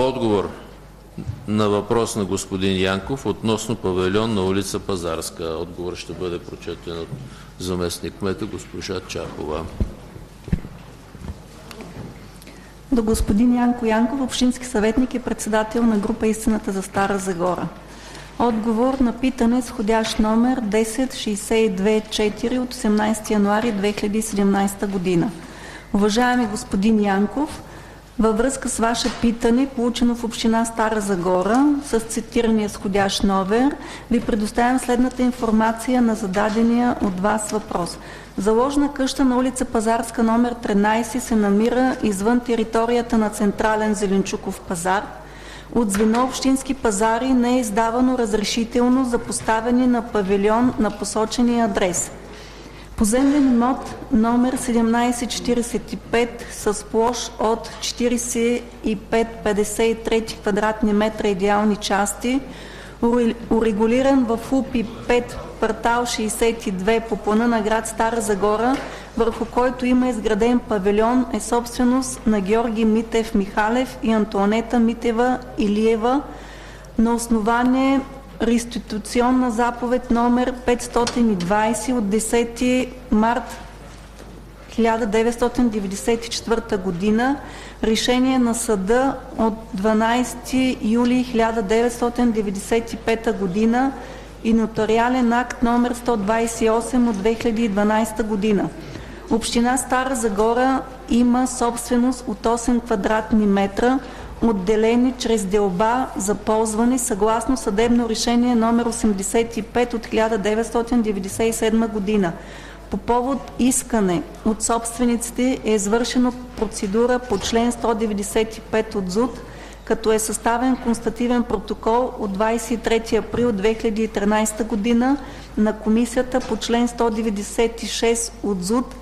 Отговор на въпрос на господин Янков относно павилион на улица Пазарска. Отговор ще бъде прочетен от заместник-кмета госпожа Чахова. До господин Янко Янков, общински съветник и председател на група Истината за Стара Загора. Отговор на питане с входящ номер 10-62-4 от 18 януари 2017 година. Уважаеми господин Янков, във връзка с ваше питане, получено в община Стара Загора, с цитирания сходящ номер, ви предоставям следната информация на зададения от вас въпрос. Заложна къща на улица Пазарска номер 13 се намира извън територията на Централен зеленчуков пазар. От звено Общински пазари не е издавано разрешително за поставяне на павилион на посочения адрес. Поземлен имот номер 1745 с площ от 45-53 квадратни метра идеални части, урегулиран в УПИ 5, квартал 62 по плана на град Стара Загора, върху който има изграден павилион, е собственост на Георги Митев Михалев и Антоанета Митева Илиева на основание реституционна заповед номер 520 от 10 март 1994 година, решение на съда от 12 юли 1995 година и нотариален акт номер 128 от 2012 година. Община Стара Загора има собственост от 8 квадратни метра, отделени чрез делба за ползване съгласно съдебно решение номер 85 от 1997 година. По повод искане от собствениците е извършена процедура по член 195 от ЗУТ, като е съставен констативен протокол от 23 април 2013 година на комисията по член 196 от ЗУТ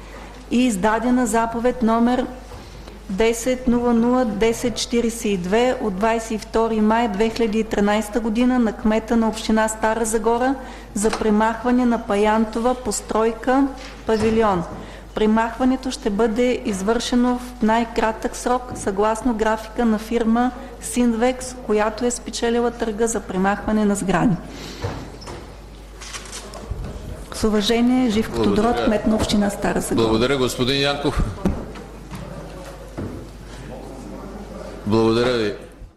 и издадена заповед номер 1000-1042 от 22 май 2013 година на кмета на община Стара Загора за премахване на паянтова постройка павилион. Премахването ще бъде извършено в най-кратък срок, съгласно графика на фирма Синвекс, която е спечелила търга за премахване на сгради. С уважение, Живко Тодоров, кмет на община Стара Загора. Благодаря, господин Янков. Благодаря ви.